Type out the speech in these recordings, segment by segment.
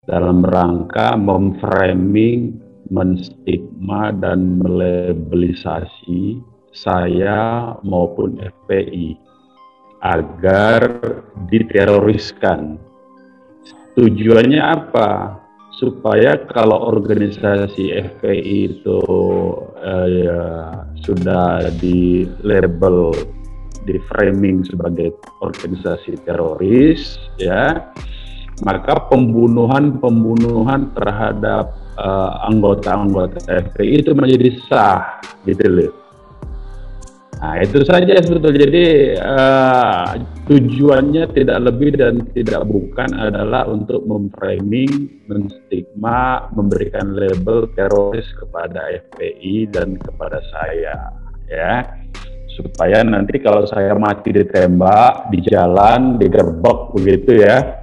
dalam rangka memframing, menstigma, dan melabelisasi saya maupun FPI agar diteroriskan. Tujuannya apa? Supaya kalau organisasi FPI itu ya, sudah di label, di framing sebagai organisasi teroris, ya, maka pembunuhan terhadap anggota-anggota FPI itu menjadi sah, gitu loh. Nah, itu saja sebetulnya. Jadi tujuannya tidak lebih dan tidak bukan adalah untuk memframing, menstigma, memberikan label teroris kepada FPI dan kepada saya, ya. Supaya nanti kalau saya mati ditembak di jalan, digerbek begitu ya.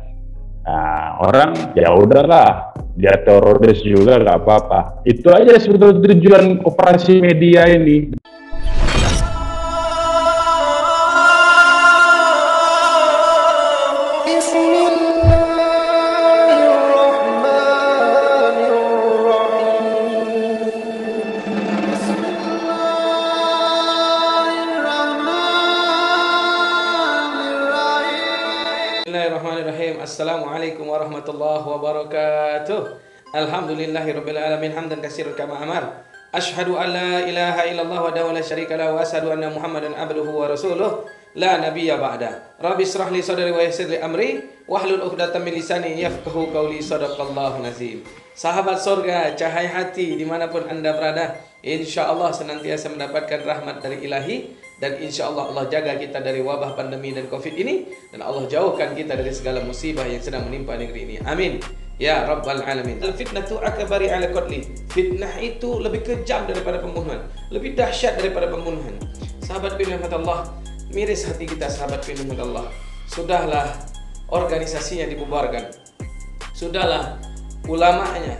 Nah, orang ya udahlah, dia teroris juga nggak apa-apa. Itu aja sebetulnya tujuan operasi media ini. Bismillahirrahmanirrahim. Assalamualaikum warahmatullahi wabarakatuh. Alhamdulillahirabbil alamin hamdan katsiran kama amar. Asyhadu an la ilaha illallah wahdahu la syarika lahu wa asyhadu anna Muhammadan abduhu wa rasuluh la nabiyya ba'da. Rabbi israh li sadri wa yassir li amri wahlul 'uqdatam min lisani yafqahu qawli. Shadaqallahu nazim. Sahabat surga, cahaya hati dimanapun Anda berada, insyaallah senantiasa mendapatkan rahmat dari Ilahi. Dan insya Allah Allah jaga kita dari wabah pandemi dan COVID ini. Dan Allah jauhkan kita dari segala musibah yang sedang menimpa negeri ini. Amin. Ya Rabbal Alamin. Al-fitnatu akbari ala qatli. Fitnah itu lebih kejam daripada pembunuhan. Lebih dahsyat daripada pembunuhan. Sahabat bin Allah, miris hati kita sahabat bin Allah. Sudahlah organisasinya dibubarkan. Sudahlah ulamanya,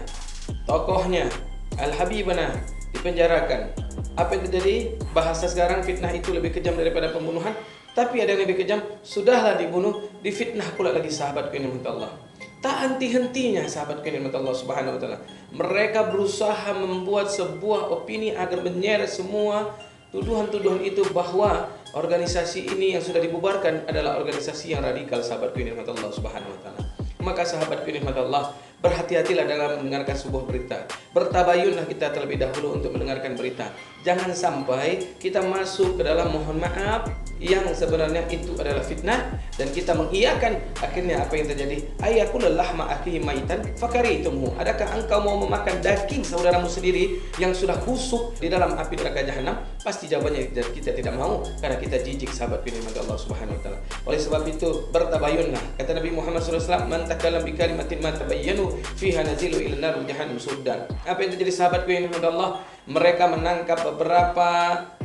tokohnya, Al-Habibana dipenjarakan. Apa yang terjadi? Bahasa sekarang fitnah itu lebih kejam daripada pembunuhan. Tapi ada yang lebih kejam, sudahlah dibunuh, difitnah pula lagi sahabatku yang dirahmati Allah. Tak henti-hentinya sahabatku yang dirahmati Allah Subhanahu wa taala. Mereka berusaha membuat sebuah opini agar menyeret semua tuduhan-tuduhan itu bahwa organisasi ini yang sudah dibubarkan adalah organisasi yang radikal sahabatku yang dirahmati Allah Subhanahu wa taala. Maka sahabatku yang dirahmati Allah, berhati-hatilah dalam mendengarkan sebuah berita. Bertabayunlah kita terlebih dahulu untuk mendengarkan berita. Jangan sampai kita masuk ke dalam mohon maaf yang sebenarnya itu adalah fitnah dan kita mengiyakan. Akhirnya apa yang terjadi? Ayakulul lahma akhihi maitan fakaritumhu. Adakah engkau mau memakan daging saudaramu sendiri yang sudah busuk di dalam api neraka jahanam? Pasti jawabannya kita tidak mau, karena kita jijik sahabat bin Allah Subhanahu wa taala. Oleh sebab itu bertabayunlah. Kata Nabi Muhammad SAW, man takalam bi kalimatin ma tabayyanu fiha nazilu ila nar jahannam suddan. Apa yang terjadi sahabatku yang dirahmati Allah? Mereka menangkap beberapa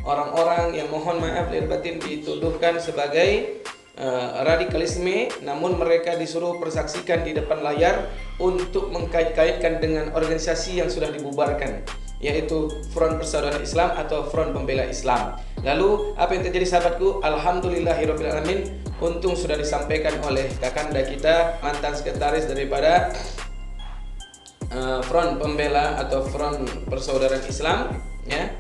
orang-orang yang mohon maaf lahir batin dituduhkan sebagai radikalisme, namun mereka disuruh persaksikan di depan layar untuk mengkait-kaitkan dengan organisasi yang sudah dibubarkan, yaitu Front Persaudaraan Islam atau Front Pembela Islam. Lalu apa yang terjadi sahabatku? Alhamdulillahirabbil alamin, untung sudah disampaikan oleh kakanda kita, mantan sekretaris daripada Front Pembela atau Front Persaudaraan Islam, ya,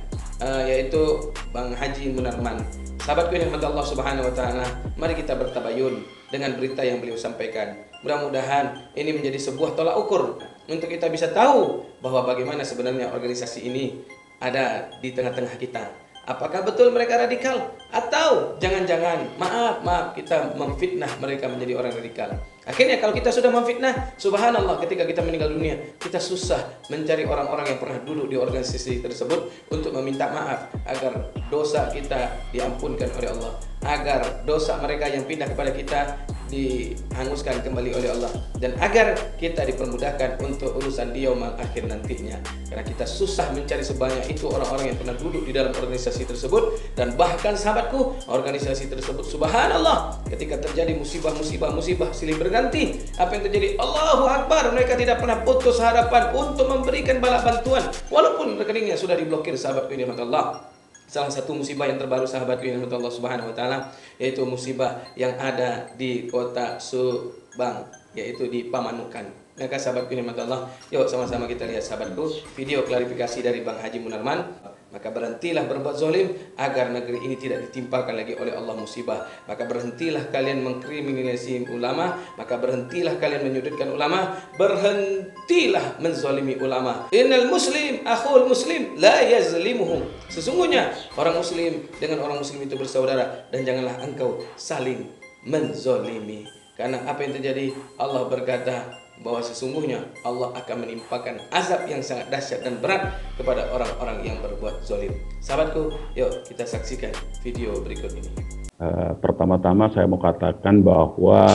yaitu Bang Haji Munarman. Sahabatku yang dirahmati Allah Subhanahu wa taala, mari kita bertabayun dengan berita yang beliau sampaikan. Mudah-mudahan ini menjadi sebuah tolak ukur untuk kita bisa tahu bahwa bagaimana sebenarnya organisasi ini ada di tengah-tengah kita. Apakah betul mereka radikal atau jangan-jangan maaf kita memfitnah mereka menjadi orang radikal. Akhirnya kalau kita sudah memfitnah, subhanallah, ketika kita meninggal dunia, kita susah mencari orang-orang yang pernah duduk di organisasi tersebut untuk meminta maaf agar dosa kita diampunkan oleh Allah, agar dosa mereka yang pindah kepada kita dihanguskan kembali oleh Allah, dan agar kita dipermudahkan untuk urusan di yaumul akhir nantinya. Karena kita susah mencari sebanyak itu orang-orang yang pernah duduk di dalam organisasi tersebut. Dan bahkan sahabatku, organisasi tersebut subhanallah, ketika terjadi musibah silih berganti, apa yang terjadi? Allahu Akbar, mereka tidak pernah putus harapan untuk memberikan bala bantuan walaupun rekeningnya sudah diblokir sahabatku ini Allah. Salah satu musibah yang terbaru sahabatku yang dirahmati Allah Subhanahu wa taala, yaitu musibah yang ada di kota Subang, yaitu di Pamanukan. Maka sahabatku nikmat Allah, yuk sama-sama kita lihat sahabatku video klarifikasi dari Bang Haji Munarman. Maka berhentilah berbuat zalim agar negeri ini tidak ditimpakan lagi oleh Allah musibah. Maka berhentilah kalian mengkriminalisasi ulama, maka berhentilah kalian menyudutkan ulama, berhentilah menzalimi ulama. Innal muslim akhul muslim la yazlimuhum. Sesungguhnya orang muslim dengan orang muslim itu bersaudara, dan janganlah engkau saling menzalimi. Karena apa yang terjadi? Allah berkata bahwa sesungguhnya Allah akan menimpakan azab yang sangat dahsyat dan berat kepada orang-orang yang berbuat zalim. Sahabatku, yuk kita saksikan video berikut ini. Pertama-tama saya mau katakan bahwa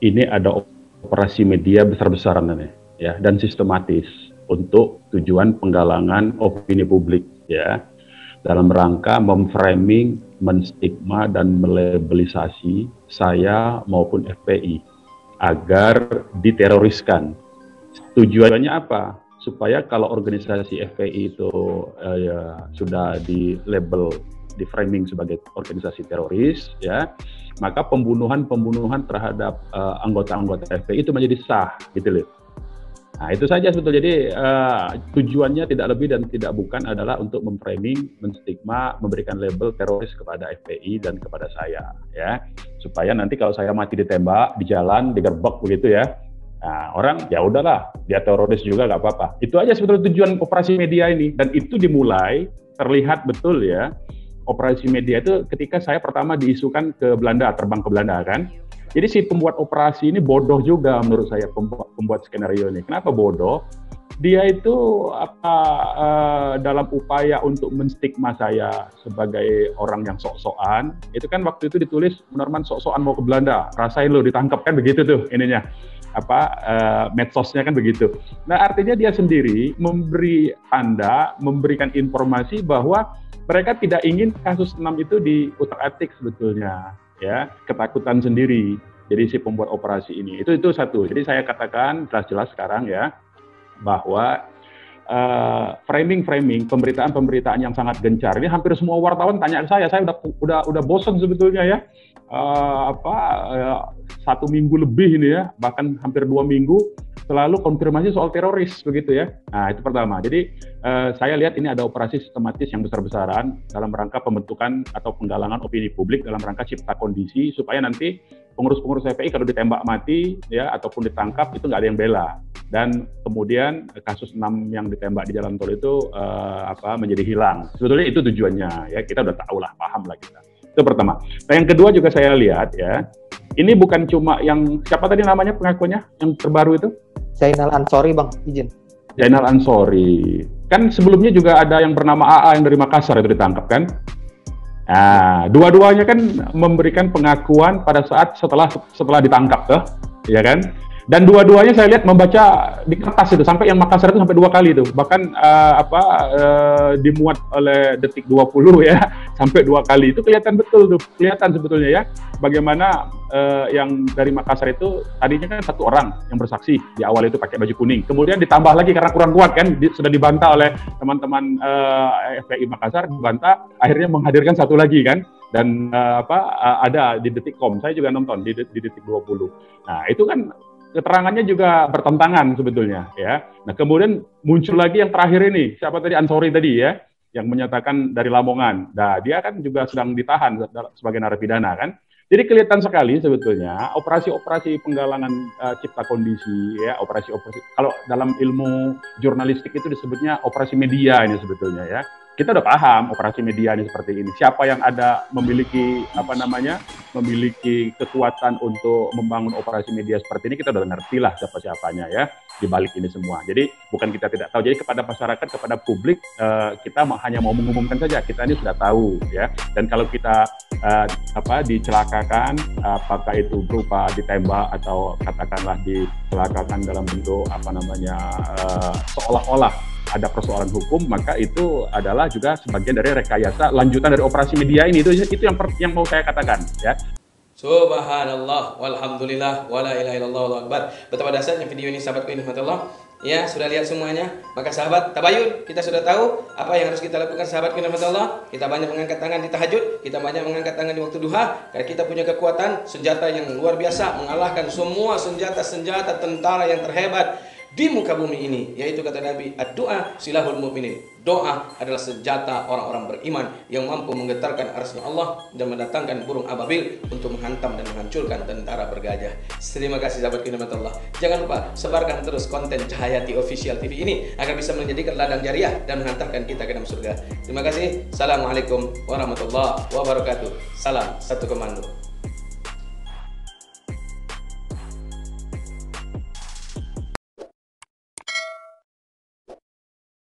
ini ada operasi media besar-besaran ya, dan sistematis untuk tujuan penggalangan opini publik ya, dalam rangka memframing, menstigma dan melabelisasi saya maupun FPI agar diteroriskan. Tujuannya apa? Supaya kalau organisasi FPI itu sudah di label, di framing sebagai organisasi teroris, ya, maka pembunuhan terhadap anggota-anggota FPI itu menjadi sah, gitu loh. Nah, itu saja sebetulnya. Jadi tujuannya tidak lebih dan tidak bukan adalah untuk memframing, menstigma, memberikan label teroris kepada FPI dan kepada saya, ya, supaya nanti kalau saya mati ditembak di jalan, digerbek begitu ya, nah, orang ya udahlah, dia teroris juga nggak apa-apa. Itu aja sebetulnya tujuan operasi media ini, dan itu dimulai terlihat betul ya. Operasi media itu ketika saya pertama diisukan ke Belanda, terbang ke Belanda kan. Jadi si pembuat operasi ini bodoh juga menurut saya, pembuat skenario ini. Kenapa bodoh? Dia itu dalam upaya untuk menstigma saya sebagai orang yang sok-sokan. Itu kan waktu itu ditulis Munarman sok-sokan mau ke Belanda, rasain lo ditangkap kan begitu tuh ininya. Medsosnya kan begitu. Nah, artinya dia sendiri memberikan informasi bahwa mereka tidak ingin kasus 6 itu diutak-atik sebetulnya. Ya, ketakutan sendiri. Jadi si pembuat operasi ini itu satu. Jadi saya katakan jelas-jelas sekarang ya bahwa framing pemberitaan yang sangat gencar ini hampir semua wartawan tanya ke saya udah bosan sebetulnya ya. 1 minggu lebih ini ya, bahkan hampir 2 minggu selalu konfirmasi soal teroris begitu ya. Nah, itu pertama. Jadi saya lihat ini ada operasi sistematis yang besar-besaran dalam rangka pembentukan atau penggalangan opini publik dalam rangka cipta kondisi supaya nanti pengurus-pengurus FPI kalau ditembak mati ya ataupun ditangkap itu nggak ada yang bela. Dan kemudian kasus 6 yang ditembak di jalan tol itu menjadi hilang. Sebetulnya itu tujuannya ya, kita udah tahu lah, paham lah kita. Itu pertama. Nah, yang kedua juga saya lihat ya, ini bukan cuma yang, siapa tadi namanya pengakuannya yang terbaru itu? Zainal Ansori, Bang, izin. Zainal Ansori. Kan sebelumnya juga ada yang bernama AA yang dari Makassar itu ditangkap kan? Nah, dua-duanya kan memberikan pengakuan pada saat setelah ditangkap tuh, ya kan? Dan dua-duanya saya lihat membaca di kertas itu, sampai yang Makassar itu sampai 2 kali itu, bahkan dimuat oleh Detik 20 ya, sampai 2 kali itu kelihatan betul tuh, kelihatan sebetulnya ya, bagaimana yang dari Makassar itu tadinya kan 1 orang yang bersaksi di awal itu pakai baju kuning, kemudian ditambah lagi karena kurang kuat kan, sudah dibantah oleh teman-teman FPI Makassar, dibantah, akhirnya menghadirkan 1 lagi kan. Dan ada di Detikcom, saya juga nonton di Detik 20. Nah, itu kan keterangannya juga bertentangan sebetulnya ya. Nah, kemudian muncul lagi yang terakhir ini, siapa tadi, Ansori tadi ya, yang menyatakan dari Lamongan. Nah, dia kan juga sedang ditahan sebagai narapidana kan. Jadi kelihatan sekali sebetulnya operasi-operasi penggalangan cipta kondisi ya, operasi-operasi, kalau dalam ilmu jurnalistik itu disebutnya operasi media ini sebetulnya ya. Kita udah paham operasi media ini seperti ini. Siapa yang memiliki kekuatan untuk membangun operasi media seperti ini, kita udah ngerti lah siapa-siapanya ya di balik ini semua. Jadi bukan kita tidak tahu. Jadi kepada masyarakat, kepada publik, kita hanya mau mengumumkan saja. Kita ini sudah tahu ya. Dan kalau kita dicelakakan, apakah itu berupa ditembak atau katakanlah dicelakakan dalam bentuk seolah-olah ada persoalan hukum, maka itu adalah juga sebagian dari rekayasa lanjutan dari operasi media ini. Itu yang mau saya katakan ya. Subhanallah, walhamdulillah, wala ilaha illallah, wallahu akbar. Betapa dahsyatnya video ini sahabatku ini, Allah. Ya, sudah lihat semuanya. Maka sahabat tabayun, kita sudah tahu apa yang harus kita lakukan sahabat Allah. Kita banyak mengangkat tangan di tahajud, kita banyak mengangkat tangan di waktu duha, karena kita punya kekuatan senjata yang luar biasa mengalahkan semua senjata-senjata tentara yang terhebat di muka bumi ini, yaitu kata Nabi, ad-du'a silahul mu'minin. Doa adalah senjata orang-orang beriman yang mampu menggetarkan arsy Allah dan mendatangkan burung ababil untuk menghantam dan menghancurkan tentara bergajah. Terima kasih sahabat Allah. Jangan lupa sebarkan terus konten Cahayati Official TV ini agar bisa menjadikan ladang jariah dan menghantarkan kita ke dalam surga. Terima kasih. Assalamualaikum warahmatullahi wabarakatuh. Salam satu komando.